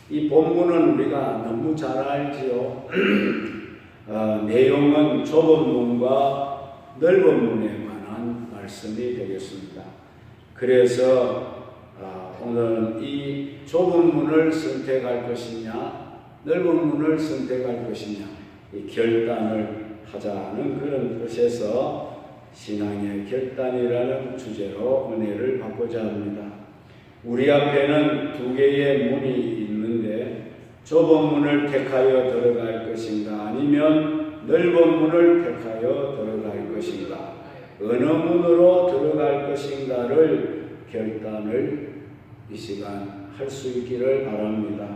이 본문은 우리가 너무 잘 알지요. 내용은 좁은 문과 넓은 문에 관한 말씀이 되겠습니다. 그래서 오늘은 이 좁은 문을 선택할 것이냐 넓은 문을 선택할 것이냐 이 결단을 하자는 그런 뜻에서 신앙의 결단이라는 주제로 은혜를 받고자 합니다. 우리 앞에는 두 개의 문이 있는데 좁은 문을 택하여 들어갈 것인가 아니면 넓은 문을 택하여 들어갈 것인가 어느 문으로 들어갈 것인가를 결단을 이 시간 할 수 있기를 바랍니다.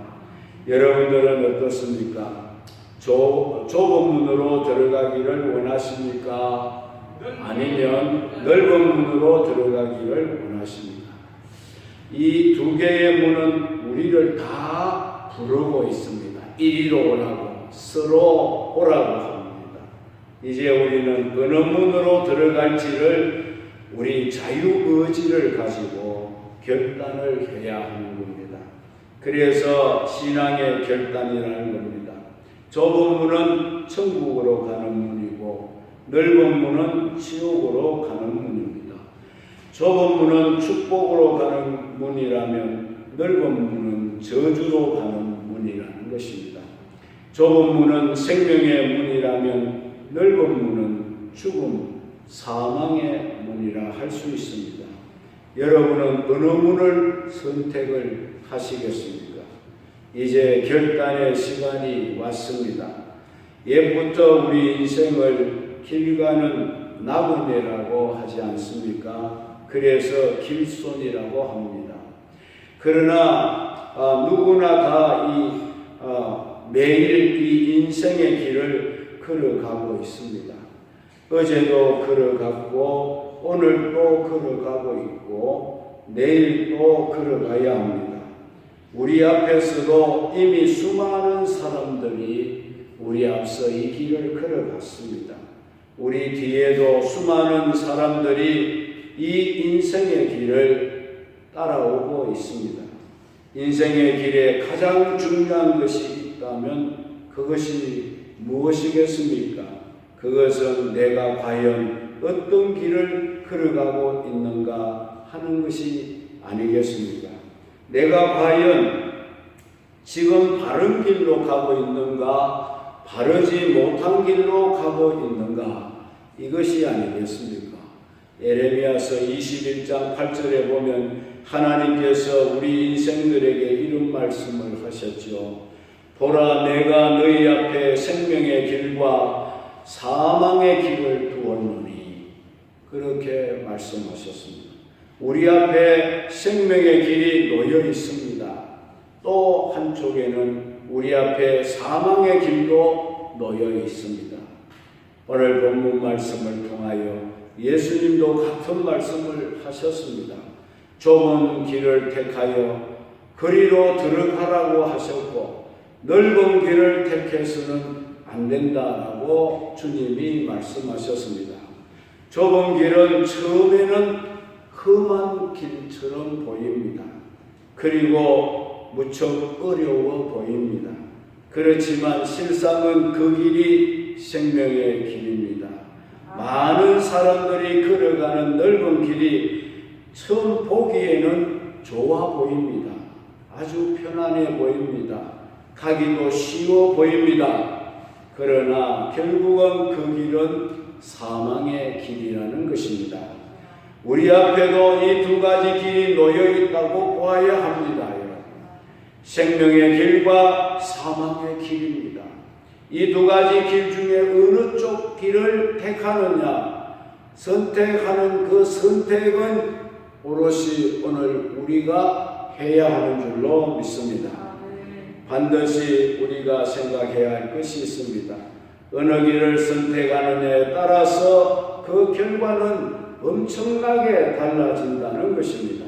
여러분들은 어떻습니까? 좁은 문으로 들어가기를 원하십니까? 아니면 넓은 문으로 들어가기를 원하십니까? 이 두 개의 문은 우리를 다 부르고 있습니다. 이리로 오라고, 서로 오라고 합니다. 이제 우리는 어느 문으로 들어갈지를 우리 자유의지를 가지고 결단을 해야 하는 겁니다. 그래서 신앙의 결단이라는 겁니다. 좁은 문은 천국으로 가는 문이고 넓은 문은 지옥으로 가는 문입니다. 좁은 문은 축복으로 가는 문이라면 넓은 문은 저주로 가는 문이라는 것입니다. 좁은 문은 생명의 문이라면 넓은 문은 죽음, 사망의 문이라 할 수 있습니다. 여러분은 어느 문을 선택을 하시겠습니까? 이제 결단의 시간이 왔습니다. 옛부터 우리 인생을 길 가는 나그네라고 하지 않습니까? 그래서 길손이라고 합니다. 그러나 누구나 다 매일 이 인생의 길을 걸어가고 있습니다. 어제도 걸어갔고 오늘도 걸어가고 있고 내일도 걸어가야 합니다. 우리 앞에서도 이미 수많은 사람들이 우리 앞서 이 길을 걸어갔습니다. 우리 뒤에도 수많은 사람들이 이 인생의 길을 따라오고 있습니다. 인생의 길에 가장 중요한 것이 있다면 그것이 무엇이겠습니까? 그것은 내가 과연 어떤 길을 걸어가고 있는가 하는 것이 아니겠습니까? 내가 과연 지금 바른 길로 가고 있는가, 바르지 못한 길로 가고 있는가, 이것이 아니겠습니까? 에레미야서 21장 8절에 보면 하나님께서 우리 인생들에게 이런 말씀을 하셨죠. 보라, 내가 너희 앞에 생명의 길과 사망의 길을 두었노니. 그렇게 말씀하셨습니다. 우리 앞에 생명의 길이 놓여 있습니다. 또 한쪽에는 우리 앞에 사망의 길도 놓여 있습니다. 오늘 본문 말씀을 통하여 예수님도 같은 말씀을 하셨습니다. 좁은 길을 택하여 그리로 들어가라고 하셨고 넓은 길을 택해서는 안 된다라고 주님이 말씀하셨습니다. 좁은 길은 처음에는 험한 길처럼 보입니다. 그리고 무척 어려워 보입니다. 그렇지만 실상은 그 길이 생명의 길입니다. 많은 사람들이 걸어가는 넓은 길이 처음 보기에는 좋아 보입니다. 아주 편안해 보입니다. 가기도 쉬워 보입니다. 그러나 결국은 그 길은 사망의 길이라는 것입니다. 우리 앞에도 이 두 가지 길이 놓여 있다고 보아야 합니다. 여러분. 생명의 길과 사망의 길입니다. 이 두 가지 길 중에 어느 쪽 길을 택하느냐, 선택하는 그 선택은 오롯이 오늘 우리가 해야 하는 줄로 믿습니다. 반드시 우리가 생각해야 할 것이 있습니다. 어느 길을 선택하느냐에 따라서 그 결과는 엄청나게 달라진다는 것입니다.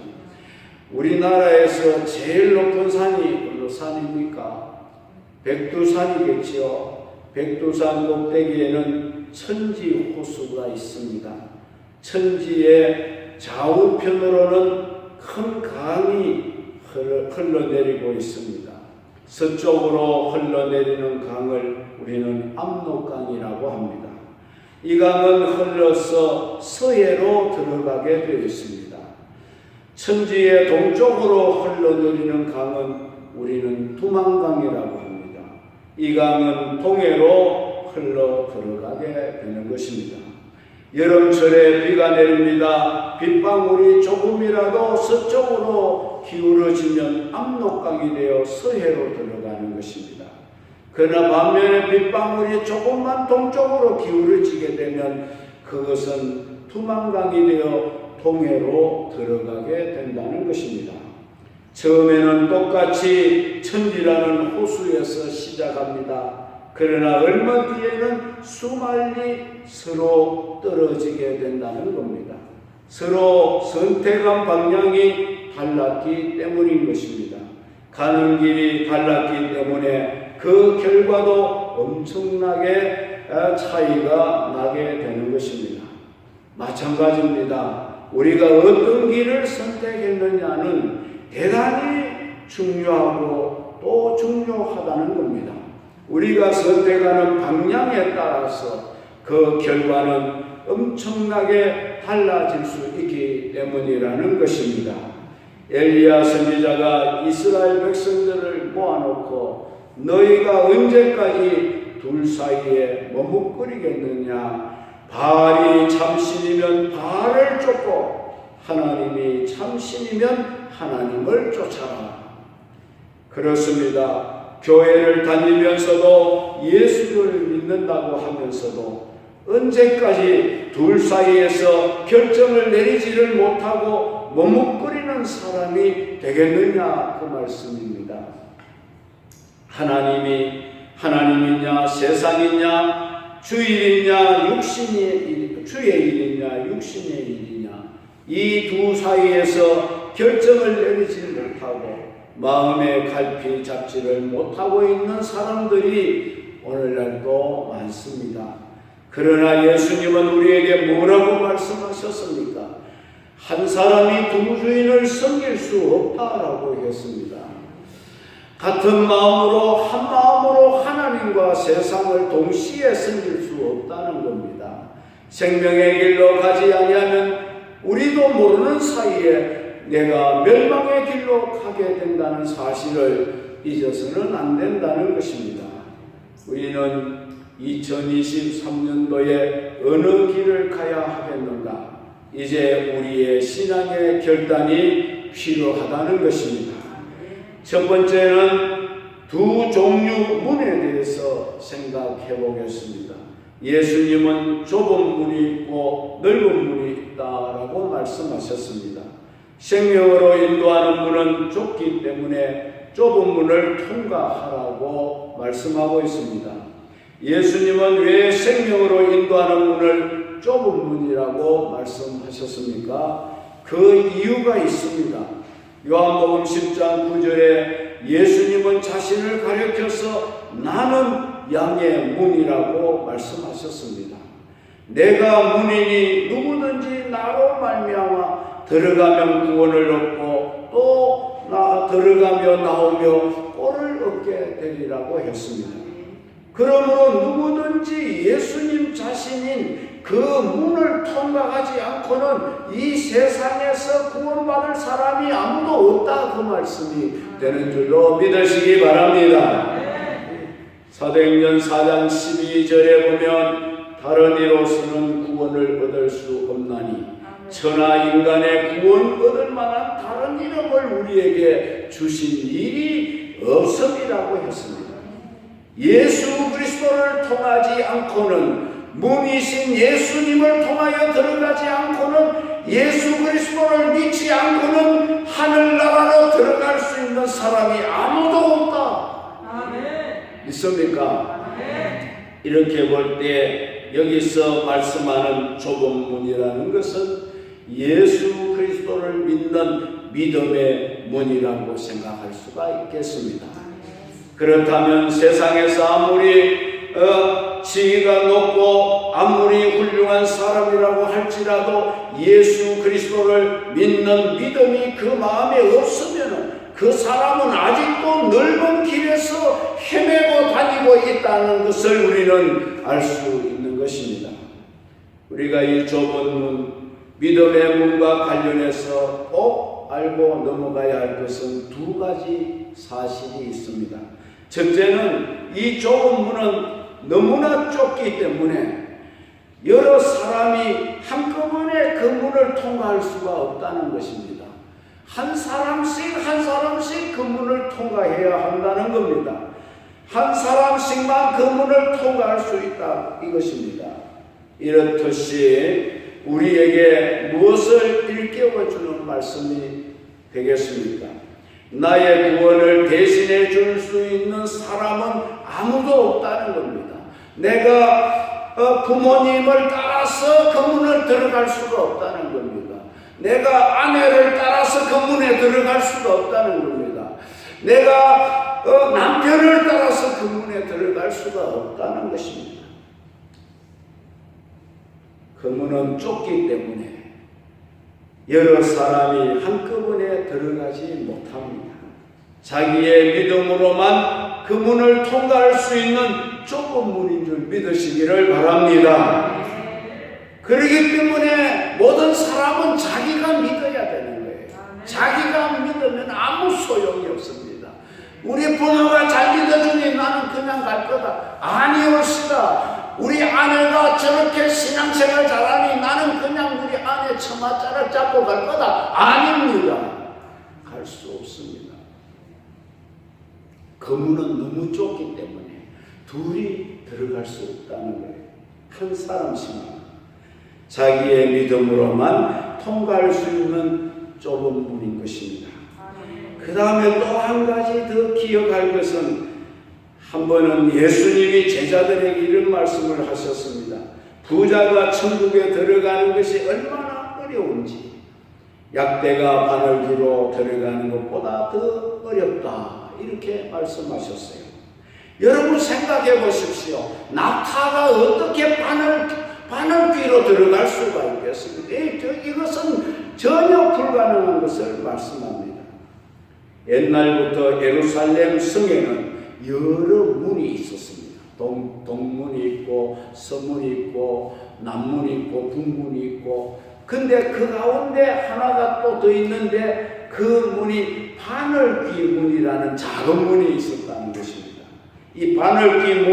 우리나라에서 제일 높은 산이 어느 산입니까? 백두산이겠지요. 백두산 꼭대기에는 천지 호수가 있습니다. 천지의 좌우편으로는 큰 강이 흘러내리고 있습니다. 서쪽으로 흘러내리는 강을 우리는 압록강이라고 합니다. 이 강은 흘러서 서해로 들어가게 되어 있습니다. 천지의 동쪽으로 흘러내리는 강은 우리는 두만강이라고 합니다. 이 강은 동해로 흘러 들어가게 되는 것입니다. 여름철에 비가 내립니다. 빗방울이 조금이라도 서쪽으로 기울어지면 압록강이 되어 서해로 들어가는 것입니다. 그러나 반면에 빗방울이 조금만 동쪽으로 기울어지게 되면 그것은 두만강이 되어 동해로 들어가게 된다는 것입니다. 처음에는 똑같이 천지라는 호수에서 시작합니다. 그러나 얼마 뒤에는 수말리 서로 떨어지게 된다는 겁니다. 서로 선택한 방향이 달랐기 때문인 것입니다. 가는 길이 달랐기 때문에 그 결과도 엄청나게 차이가 나게 되는 것입니다. 마찬가지입니다. 우리가 어떤 길을 선택했느냐는 대단히 중요하고 또 중요하다는 겁니다. 우리가 선택하는 방향에 따라서 그 결과는 엄청나게 달라질 수 있기 때문이라는 것입니다. 엘리야 선지자가 이스라엘 백성들을 모아놓고 너희가 언제까지 둘 사이에 머뭇거리겠느냐, 바알이 참신이면 바알을 쫓고 하나님이 참신이면 하나님을 쫓아라. 그렇습니다. 교회를 다니면서도 예수를 믿는다고 하면서도 언제까지 둘 사이에서 결정을 내리지를 못하고 머뭇거리는 사람이 되겠느냐, 그 말씀입니다. 하나님이냐 세상이냐 주일이냐 주의 일이냐 육신의 일이냐, 이 두 사이에서 결정을 내리지 못하고 마음의 갈피 잡지를 못하고 있는 사람들이 오늘날도 많습니다. 그러나 예수님은 우리에게 뭐라고 말씀하셨습니까? 한 사람이 두 주인을 섬길 수 없다라고 했습니다. 같은 마음으로 한 마음으로 하나님과 세상을 동시에 섬길 수 없다는 겁니다. 생명의 길로 가지 아니하면 우리도 모르는 사이에 내가 멸망의 길로 가게 된다는 사실을 잊어서는 안 된다는 것입니다. 우리는 2023년도에 어느 길을 가야 하겠는가? 이제 우리의 신앙의 결단이 필요하다는 것입니다. 첫 번째는 두 종류 문에 대해서 생각해 보겠습니다. 예수님은 좁은 문이 있고 넓은 문이 있다라고 말씀하셨습니다. 생명으로 인도하는 문은 좁기 때문에 좁은 문을 통과하라고 말씀하고 있습니다. 예수님은 왜 생명으로 인도하는 문을 좁은 문이라고 말씀하셨습니까? 그 이유가 있습니다. 요한복음 10장 9절에 예수님은 자신을 가리켜서 나는 양의 문이라고 말씀하셨습니다. 내가 문이니 누구든지 나로 말미암아 들어가면 구원을 얻고 또 들어가며 나오며 꼴을 얻게 되리라고 했습니다. 그러므로 누구든지 예수님 자신인 그 문을 통과하지 않고는 이 세상에서 구원받을 사람이 아무도 없다, 그 말씀이 되는 줄로 믿으시기 바랍니다. 사도행전 4장 12절에 보면 다른 이로서는 구원을 얻을 수 없나니 천하 인간의 구원 얻을 만한 다른 이름을 우리에게 주신 일이 없음이라고 했습니다. 예수 그리스도를 통하지 않고는, 문이신 예수님을 통하여 들어가지 않고는, 예수 그리스도를 믿지 않고는 하늘나라로 들어갈 수 있는 사람이 아무도 없다. 아멘. 믿습니까? 아멘. 이렇게 볼 때 여기서 말씀하는 좁은 문이라는 것은 예수 그리스도를 믿는 믿음의 문이라고 생각할 수가 있겠습니다. 그렇다면 세상에서 아무리 지위가 높고 아무리 훌륭한 사람이라고 할지라도 예수 그리스도를 믿는 믿음이 그 마음에 없으면 그 사람은 아직도 넓은 길에서 헤매고 다니고 있다는 것을 우리는 알 수 있는 것입니다. 우리가 이 좁은 문, 믿음의 문과 관련해서 꼭 알고 넘어가야 할 것은 두 가지 사실이 있습니다. 첫째는 이 좁은 문은 너무나 좁기 때문에 여러 사람이 한꺼번에 그 문을 통과할 수가 없다는 것입니다. 한 사람씩 그 문을 통과해야 한다는 겁니다. 한 사람씩만 그 문을 통과할 수 있다 이것입니다. 이렇듯이 우리에게 무엇을 일깨워주는 말씀이 되겠습니까? 나의 구원을 대신해 줄 수 있는 사람은 아무도 없다는 겁니다. 내가 부모님을 따라서 그 문을 들어갈 수가 없다는 겁니다. 내가 아내를 따라서 그 문에 들어갈 수가 없다는 겁니다. 내가 남편을 따라서 그 문에 들어갈 수가 없다는 것입니다. 그 문은 좁기 때문에 여러 사람이 한꺼번에 들어가지 못합니다. 자기의 믿음으로만 그 문을 통과할 수 있는 좁은 문인 줄 믿으시기를 바랍니다. 그렇기 때문에 모든 사람은 자기가 믿어야 되는 거예요. 자기가 믿으면 아무 소용이 없습니다. 우리 부모가 잘 믿어주니 나는 그냥 갈 거다. 아니올시다. 우리 아내가 저렇게 신앙생활 잘하니 나는 그냥 우리 아내 처마자를 잡고 갈 거다. 아닙니다. 갈 수 없습니다. 그 문은 너무 좁기 때문에 둘이 들어갈 수 없다는 거예요. 한 사람씩만 자기의 믿음으로만 통과할 수 있는 좁은 문인 것입니다. 그 다음에 또 한 가지 더 기억할 것은 한 번은 예수님이 제자들에게 이런 말씀을 하셨습니다. 부자가 천국에 들어가는 것이 얼마나 어려운지 약대가 바늘귀로 들어가는 것보다 더 어렵다 이렇게 말씀하셨어요. 여러분 생각해 보십시오. 낙타가 어떻게 바늘귀로 들어갈 수가 있겠습니까? 이것은 전혀 불가능한 것을 말씀합니다. 옛날부터 예루살렘 성에는 여러 문이 있었습니다. 동문이 있고 서문이 있고 남문이 있고 북문이 있고 근데 그 가운데 하나가 또 더 있는데 그 문이 바늘귀 문이라는 작은 문이 있었다는 것입니다. 이 바늘귀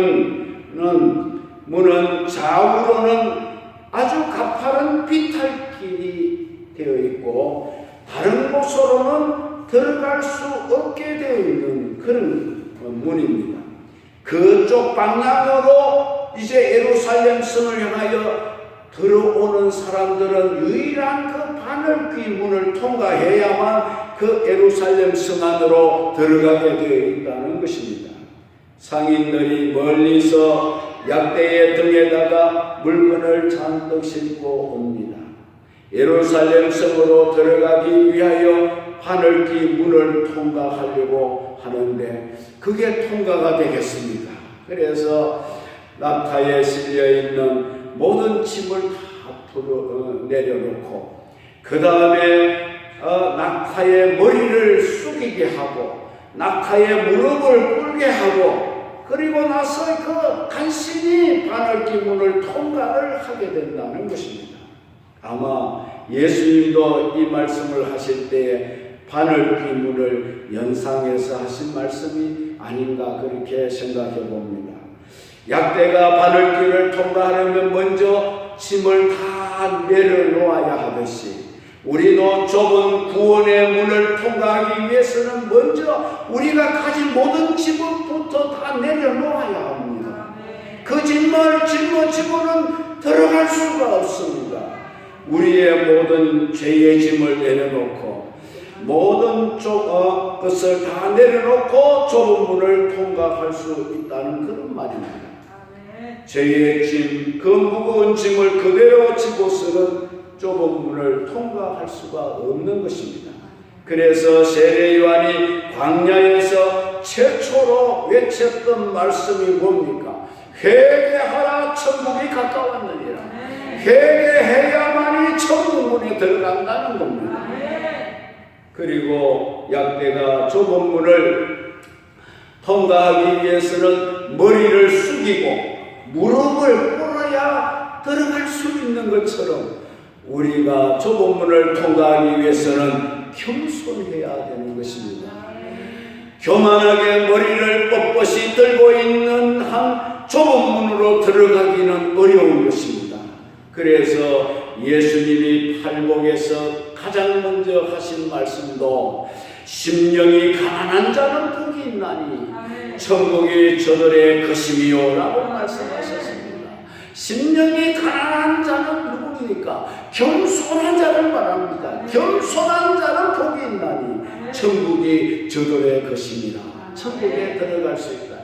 문은 좌우로는 아주 가파른 비탈길이 되어 있고 다른 곳으로는 들어갈 수 없게 되어 있는 그런 문입니다. 그쪽 방향으로 이제 예루살렘 성을 향하여 들어오는 사람들은 유일한 그 바늘귀 문을 통과해야만 그 예루살렘 성 안으로 들어가게 되어 있다는 것입니다. 상인들이 멀리서 약대의 등에다가 물건을 잔뜩 싣고 옵니다. 예루살렘 성으로 들어가기 위하여 바늘귀 문을 통과하려고 하는데 그게 통과가 되겠습니까? 그래서 낙타에 실려있는 모든 짐을 다 내려놓고 그 다음에 낙타의 머리를 숙이게 하고 낙타의 무릎을 꿇게 하고 그리고 나서 그 간신히 바늘귀 문을 통과를 하게 된다는 것입니다. 아마 예수님도 이 말씀을 하실 때에 바늘귀 문을 연상해서 하신 말씀이 아닌가 그렇게 생각해 봅니다. 약대가 바늘귀를 통과하려면 먼저 짐을 다 내려놓아야 하듯이 우리도 좁은 구원의 문을 통과하기 위해서는 먼저 우리가 가진 모든 짐부터 다 내려놓아야 합니다. 그 짐을 짊어지고는 들어갈 수가 없습니다. 우리의 모든 죄의 짐을 내려놓고 모든 것을 다 내려놓고 좁은 문을 통과할 수 있다는 그런 말입니다. 죄의 짐, 그 무거운 짐을 그대로 지고서는 좁은 문을 통과할 수가 없는 것입니다. 그래서 세례 요한이 광야에서 최초로 외쳤던 말씀이 뭡니까? 회개하라 천국이 가까웠느니라. 회개해야만이 천국 문에 들어간다는 겁니다. 그리고 약대가 좁은 문을 통과하기 위해서는 머리를 숙이고 무릎을 꿇어야 들어갈 수 있는 것처럼 우리가 좁은 문을 통과하기 위해서는 겸손해야 되는 것입니다. 교만하게 머리를 뻣뻣이 들고 있는 한 좁은 문으로 들어가기는 어려운 것입니다. 그래서 예수님이 팔복에서 가장 먼저 하신 말씀도 심령이 가난한 자는 복이 있나니 천국이 저들의 것임이요 라고 말씀하셨습니다. 심령이 가난한 자는 누구입니까? 겸손한 자를 말합니다. 겸손한 자는 복이 있나니 천국이 저들의 것임이라. 천국에 들어갈 수 있다.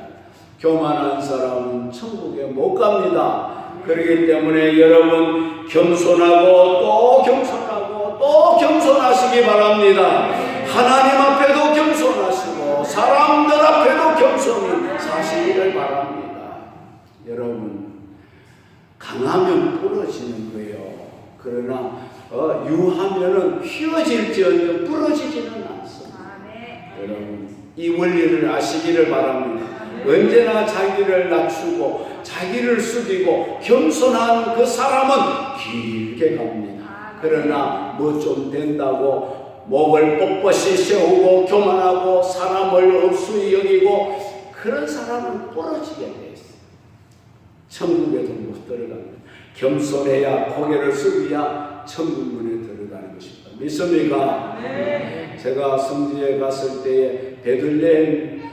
교만한 사람은 천국에 못 갑니다. 그렇기 때문에 여러분 겸손하고 또 겸손하고 또 겸손하시기 바랍니다. 하나님 앞에도 겸손하시고 사람들 앞에도 겸손히 사시기를 바랍니다. 여러분 강하면 부러지는 거예요. 그러나 유하면은 휘어질지언정 부러지지는 않습니다. 여러분 이 원리를 아시기를 바랍니다. 언제나 자기를 낮추고 자기를 숙이고 겸손한 그 사람은 길게 갑니다. 그러나 뭐 좀 된다고 목을 뻣뻣이 세우고 교만하고 사람을 업수히 여기고 그런 사람은 부러지게 돼 있어요. 천국에도 못 들어갑니다. 겸손해야 고개를 숙여야 천국 문에 들어가는 것입니다. 믿습니까? 네. 제가 성지에 갔을 때에 베들레헴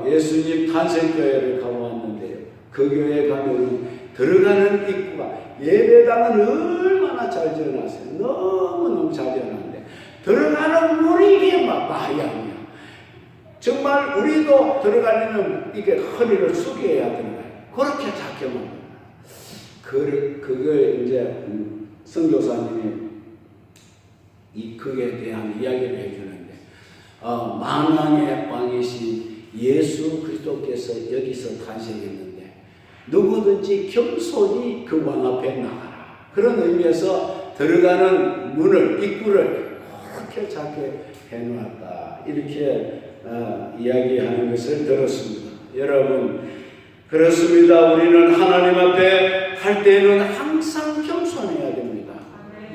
예수님 탄생교회를 가보았는데요. 그 교회에 가면 들어가는 입구가 예배당은 얼마나 잘 지어놨어요. 너무너무 잘 지어놨는데 들어가는 문이 이게 막 마약이야. 정말 우리도 들어가려면 이게 허리를 숙여야 들어가요. 그렇게 작게 만듭니다. 그걸 이제 선교사님이 이 극에 대한 이야기를 해주는데 만왕의 왕이신 예수 그리스도께서 여기서 탄생했는데 누구든지 겸손히 그 왕 앞에 나가라. 그런 의미에서 들어가는 문을 입구를 그렇게 작게 해놓았다. 이렇게 이야기하는 것을 들었습니다. 여러분 그렇습니다. 우리는 하나님 앞에 할 때는 항상 겸손해야 됩니다.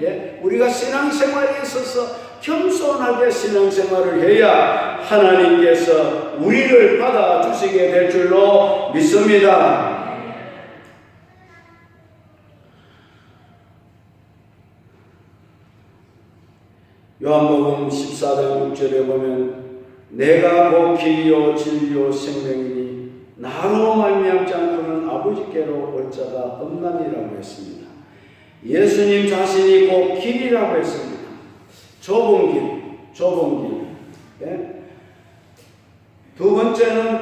예? 우리가 신앙생활에 있어서 겸손하게 신앙생활을 해야 하나님께서 우리를 받아주시게 될 줄로 믿습니다. 요한복음 14장 6절에 보면 내가 곧 길이요 진리요 생명이니 나로 말미암지 않고는 아버지께로 올 자가 없나니라고 했습니다. 예수님 자신이 곧 길이라고 했습니다. 좁은 길. 예? 두 번째는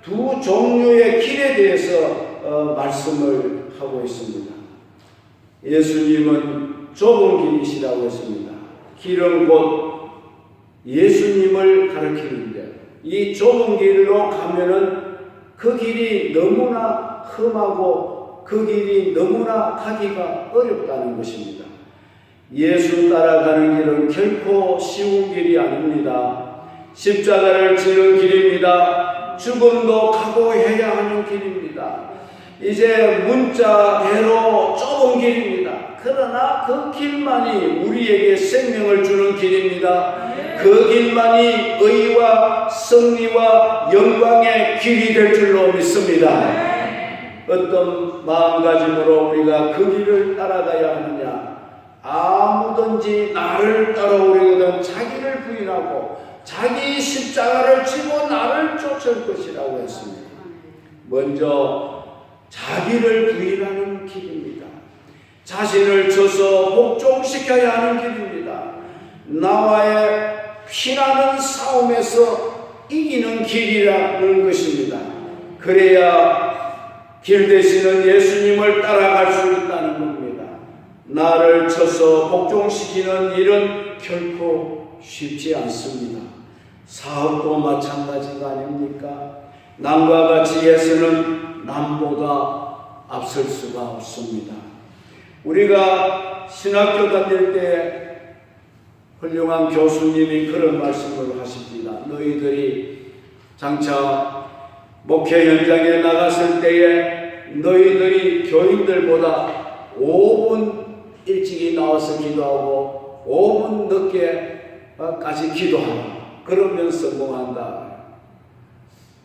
두 종류의 길에 대해서 말씀을 하고 있습니다. 예수님은 좁은 길이시라고 했습니다. 길은 곧 예수님을 가리키는데 이 좁은 길로 가면은 그 길이 너무나 험하고 그 길이 너무나 가기가 어렵다는 것입니다. 예수 따라가는 길은 결코 쉬운 길이 아닙니다. 십자가를 지는 길입니다. 죽음도 각오해야 하는 길입니다. 이제 문자대로 좁은 길입니다. 그러나 그 길만이 우리에게 생명을 주는 길입니다. 그 길만이 의와 승리와 영광의 길이 될 줄로 믿습니다. 어떤 마음가짐으로 우리가 그 길을 따라가야 하느냐? 아무든지 나를 따라오려거든 자기를 부인하고 자기 십자가를 지고 나를 쫓을 것이라고 했습니다. 먼저 자기를 부인하는 길입니다. 자신을 쳐서 복종시켜야 하는 길입니다. 나와의 피나는 싸움에서 이기는 길이라는 것입니다. 그래야 길 되시는 예수님을 따라갈 수 있다는 겁니다. 나를 쳐서 복종시키는 일은 결코 쉽지 않습니다. 사업도 마찬가지가 아닙니까? 남과 같이 해서는 남보다 앞설 수가 없습니다. 우리가 신학교 다닐 때 훌륭한 교수님이 그런 말씀을 하십니다. 너희들이 장차 목회 현장에 나갔을 때에 너희들이 교인들보다 5분 일찍이 나와서 기도하고 5분 늦게까지 기도하라. 그러면 성공한다.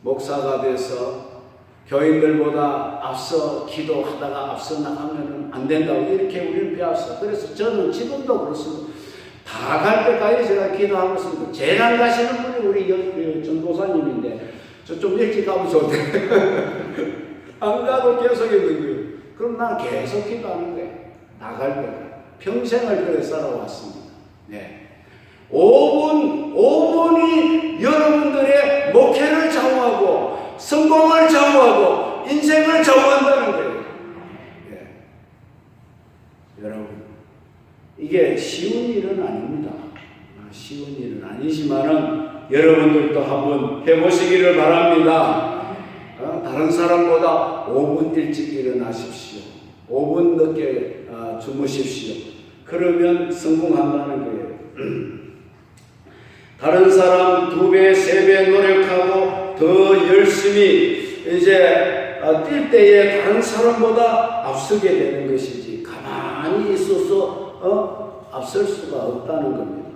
목사가 돼서 교인들보다 앞서 기도하다가 앞서 나가면 안 된다고 이렇게 우리는 배웠어. 그래서 저는 지금도 그렇습니다. 다 갈 때까지 제가 기도하고 있습니다. 제일 안 가시는 분이 우리 전도사님인데 저 좀 일찍 가면 좋대. 안 가고 계속 있는 거예요. 그럼 난 계속 기도하는 거예요. 나갈 때까지. 평생을 그래 살아왔습니다. 네. 5분이 여러분들의 목회를 좌우하고 성공을 좌우하고 인생을 좌우한다는 거예요. 네. 여러분, 이게 쉬운 일은 아닙니다. 쉬운 일은 아니지만은 여러분들도 한번 해보시기를 바랍니다. 다른 사람보다 5분 일찍 일어나십시오. 5분 늦게 주무십시오. 그러면 성공한다는 거예요. 다른 사람 2배, 3배 노력하고 더 열심히 이제 뛸 때에 다른 사람보다 앞서게 되는 것이지 가만히 있어서 앞설 수가 없다는 겁니다.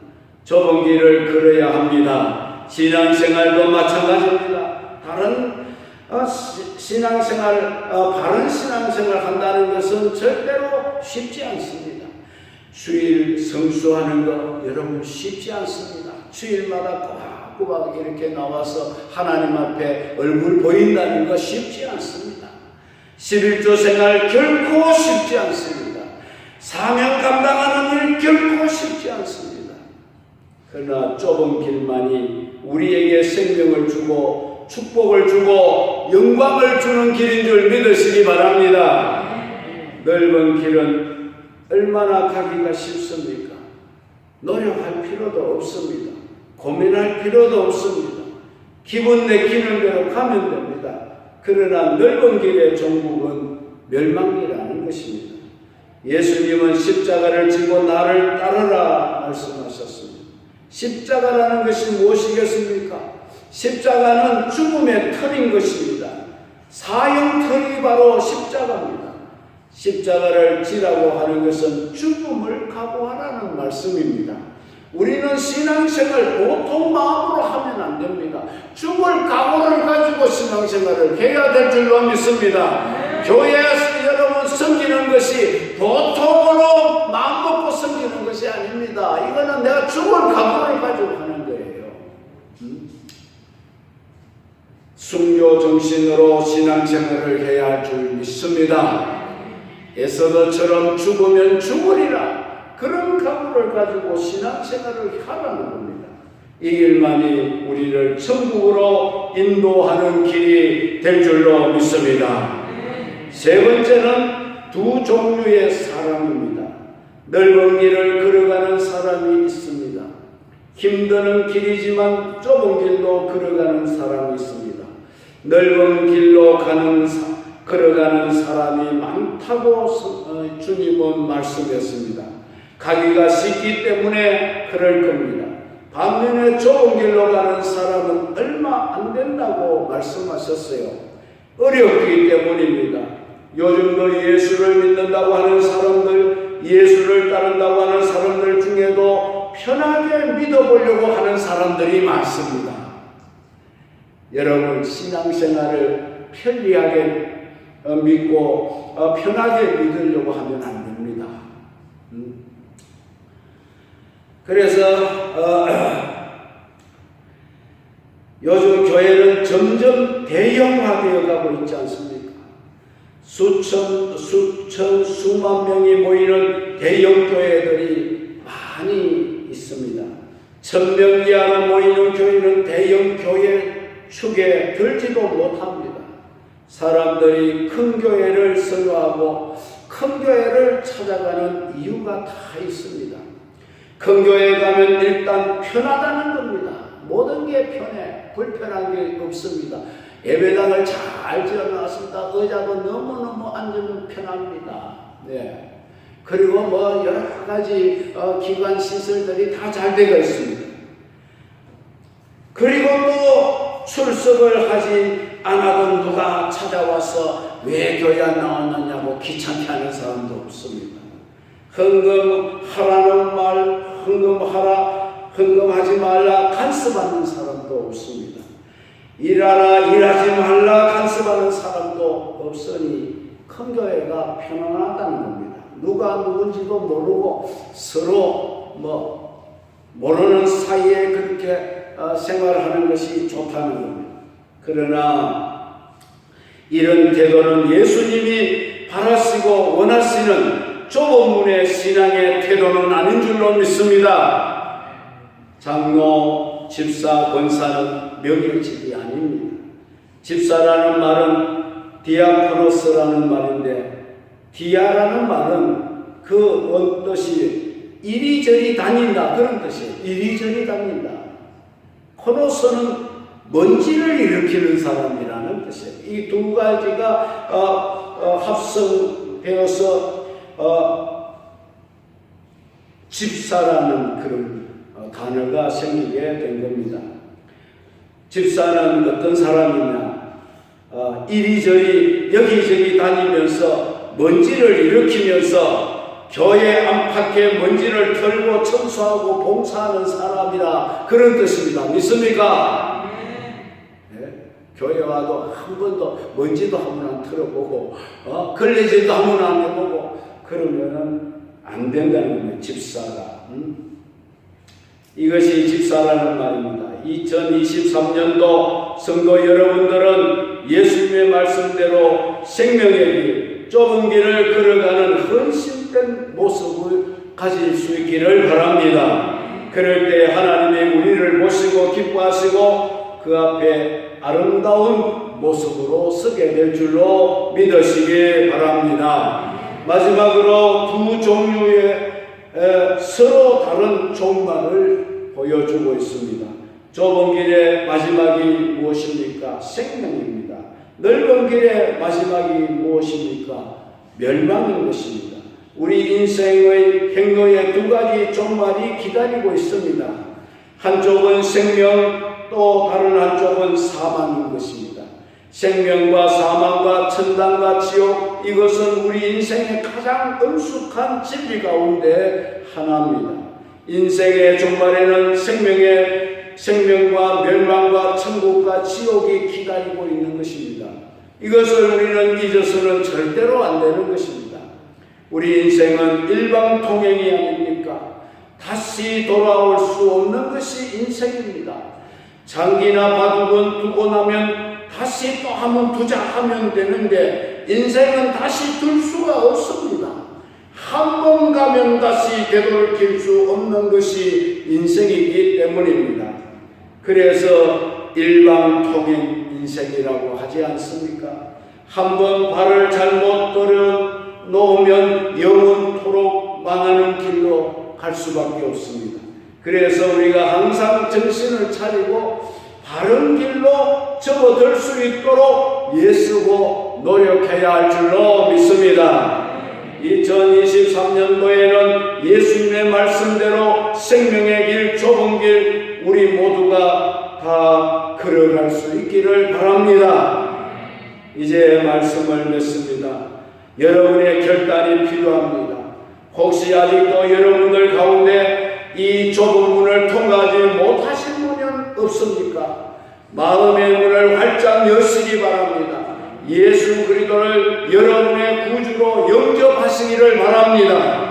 좁은 길을 걸어야 합니다. 신앙생활도 마찬가지입니다. 다른 신앙생활, 바른 신앙생활 한다는 것은 절대로 쉽지 않습니다. 주일 성수하는 것 여러분 쉽지 않습니다. 주일마다 꼬박꼬박 이렇게 나와서 하나님 앞에 얼굴 보인다는 것 쉽지 않습니다. 11조 생활 결코 쉽지 않습니다. 사명 감당하는 일 결코 쉽지 않습니다. 그러나 좁은 길만이 우리에게 생명을 주고 축복을 주고 영광을 주는 길인 줄 믿으시기 바랍니다. 넓은 길은 얼마나 가기가 쉽습니까? 노력할 필요도 없습니다. 고민할 필요도 없습니다. 기분 내키는 대로 가면 됩니다. 그러나 넓은 길의 종국은 멸망이라는 것입니다. 예수님은 십자가를 지고 나를 따르라 말씀하셨습니다. 십자가라는 것이 무엇이겠습니까? 십자가는 죽음의 털인 것입니다. 사형털이 바로 십자가입니다. 십자가를 지라고 하는 것은 죽음을 각오하라는 말씀입니다. 우리는 신앙생활 보통 마음으로 하면 안 됩니다. 죽을 각오를 가지고 신앙생활을 해야 될 줄로 믿습니다. 교회에서 여러분 섬기는 것이 보통으로 마음 먹고 섬기는 것이 아닙니다. 이거는 내가 죽을 각오를 가지고 하는 거예요. 순교 정신으로 신앙생활을 해야 할 줄 믿습니다. 에서더처럼 죽으면 죽으리라. 그런 각오를 가지고 신앙생활을 하라는 겁니다. 이 길만이 우리를 천국으로 인도하는 길이 될 줄로 믿습니다. 세 번째는 두 종류의 사람입니다. 넓은 길을 걸어가는 사람이 있습니다. 힘드는 길이지만 좁은 길로 걸어가는 사람이 있습니다. 넓은 길로 걸어가는 사람이 많다고 주님은 말씀했습니다. 가기가 쉽기 때문에 그럴 겁니다. 반면에 좁은 길로 가는 사람은 얼마 안 된다고 말씀하셨어요. 어렵기 때문입니다. 요즘도 예수를 믿는다고 하는 사람들, 예수를 따른다고 하는 사람들 중에도 편하게 믿어보려고 하는 사람들이 많습니다. 여러분, 신앙생활을 편리하게 믿고 편하게 믿으려고 하면 안 됩니다. 그래서 요즘 교회는 점점 대형화되어 가고 있지 않습니까? 수만 명이 모이는 대형 교회들이 많이 있습니다. 1000명 이하로 모이는 교회는 대형 교회 축에 들지도 못합니다. 사람들이 큰 교회를 선호하고 큰 교회를 찾아가는 이유가 다 있습니다. 큰 교회에 가면 일단 편하다는 겁니다. 모든 게 편해. 불편한 게 없습니다. 예배당을 잘 지어놨습니다. 의자도 너무너무 앉으면 편합니다. 네. 그리고 뭐 여러 가지 기관 시설들이 다 잘 되어 있습니다. 그리고 또 출석을 하지 않아도 누가 찾아와서 왜 교회 안 나왔느냐고 귀찮게 하는 사람도 없습니다. 헌금하라는 말, 헌금하지 말라 간섭하는 사람도 없습니다. 일하라, 일하지 말라 간섭하는 사람도 없으니 큰 교회가 편안하다는 겁니다. 누가 누군지도 모르고 서로 모르는 사이에 그렇게 생활하는 것이 좋다는 겁니다. 그러나 이런 태도는 예수님이 바라시고 원하시는 좁은 문의 신앙의 태도는 아닌 줄로 믿습니다. 장로, 집사, 권사는 명예직이 아닙니다. 집사라는 말은 디아코노스라는 말인데, 디아라는 말은 그 원뜻이 이리저리 다닌다 그런 뜻이에요. 이리저리 다닌다. 코노스는 먼지를 일으키는 사람이라는 뜻이에요. 이 두 가지가 합성되어서 집사라는 그런 단어가 생기게 된 겁니다. 집사는 어떤 사람이냐? 이리저리 여기저기 다니면서 먼지를 일으키면서 교회 안팎에 먼지를 털고 청소하고 봉사하는 사람이라 그런 뜻입니다. 믿습니까? 네? 교회 와도 한 번도 먼지도 한 번 안 털어보고 걸레질도 한 번 안 해보고 그러면은 안 된다는 겁니다. 집사가. 이것이 집사라는 말입니다. 2023년도 성도 여러분들은 예수님의 말씀대로 생명의 길, 좁은 길을 걸어가는 헌신된 모습을 가질 수 있기를 바랍니다. 그럴 때 하나님의 우리를 보시고 기뻐하시고 그 앞에 아름다운 모습으로 서게 될 줄로 믿으시기 바랍니다. 마지막으로 두 종류의 서로 다른 종말을 보여주고 있습니다. 좁은 길의 마지막이 무엇입니까? 생명입니다. 넓은 길의 마지막이 무엇입니까? 멸망인 것입니다. 우리 인생의 행로의 두 가지 종말이 기다리고 있습니다. 한쪽은 생명, 또 다른 한쪽은 사망인 것입니다. 생명과 사망과 천당과 지옥, 이것은 우리 인생의 가장 엄숙한 진리 가운데 하나입니다. 인생의 종말에는 생명과 멸망과 천국과 지옥이 기다리고 있는 것입니다. 이것을 우리는 잊어서는 절대로 안 되는 것입니다. 우리 인생은 일방통행이 아닙니까? 다시 돌아올 수 없는 것이 인생입니다. 장기나 바둑은 두고 나면 다시 또 한번 두자 하면 되는데 인생은 다시 둘 수가 없습니다. 한 번 가면 다시 되돌릴 수 없는 것이 인생이기 때문입니다. 그래서 일방통행 인생이라고 하지 않습니까? 한 번 발을 잘못 들여 놓으면 영원토록 망하는 길로 갈 수밖에 없습니다. 그래서 우리가 항상 정신을 차리고 바른 길로 접어들 수 있도록 애쓰고 노력해야 할 줄로 믿습니다. 2023년도에는 예수님의 말씀대로 생명의 길, 좁은 길 우리 모두가 다 걸어갈 수 있기를 바랍니다. 이제 말씀을 맺습니다. 여러분의 결단이 필요합니다. 혹시 아직도 여러분들 가운데 이 좁은 문을 통과하지 못하신 분은 없습니까? 마음의 문을 활짝 여시기 바랍니다. 예수 그리스도를 여러분의 구주로 영접하시기를 바랍니다.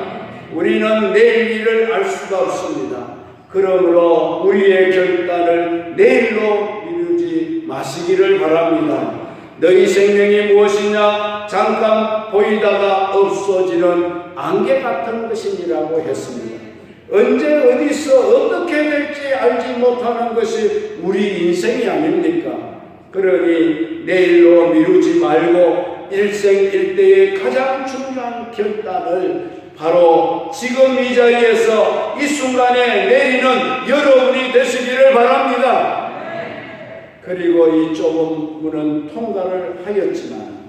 우리는 내일 일을 알 수가 없습니다. 그러므로 우리의 결단을 내일로 미루지 마시기를 바랍니다. 너희 생명이 무엇이냐? 잠깐 보이다가 없어지는 안개 같은 것이니라고 했습니다. 언제 어디서 어떻게 될지 알지 못하는 것이 우리 인생이 아닙니까? 그러니 내일로 미루지 말고 일생일대의 가장 중요한 결단을 바로 지금 이 자리에서 이 순간에 내리는 여러분이 되시기를 바랍니다. 그리고 이 좁은 문은 통과를 하였지만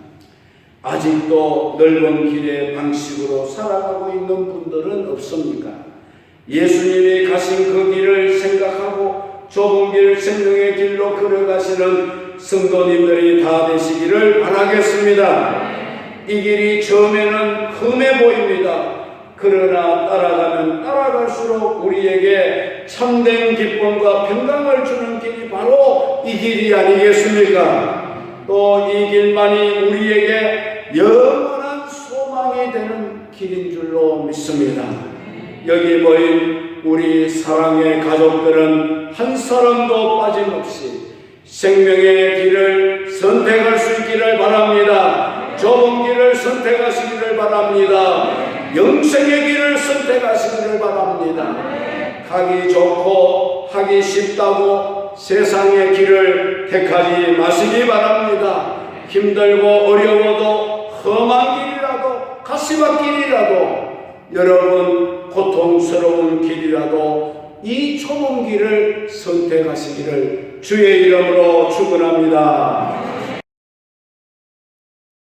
아직도 넓은 길의 방식으로 살아가고 있는 분들은 없습니까? 예수님이 가신 그 길을 생각하고 좁은 길, 생명의 길로 걸어가시는 성도님들이 다 되시기를 바라겠습니다. 이 길이 처음에는 험해 보입니다. 그러나 따라가면 따라갈수록 우리에게 참된 기쁨과 평강을 주는 길이 바로 이 길이 아니겠습니까? 또 이 길만이 우리에게 영원한 소망이 되는 길인 줄로 믿습니다. 여기 모인 우리 사랑의 가족들은 한 사람도 빠짐없이 생명의 길을 선택할 수 있기를 바랍니다. 좁은 길을 선택하시기를 바랍니다. 영생의 길을 선택하시기를 바랍니다. 가기 좋고 하기 쉽다고 세상의 길을 택하지 마시기 바랍니다. 힘들고 어려워도 험한 길이라도 가시밭길이라도 여러분 고통스러운 길이라도 이 좁은 길을 선택하시기를 주의 이름으로 축원합니다.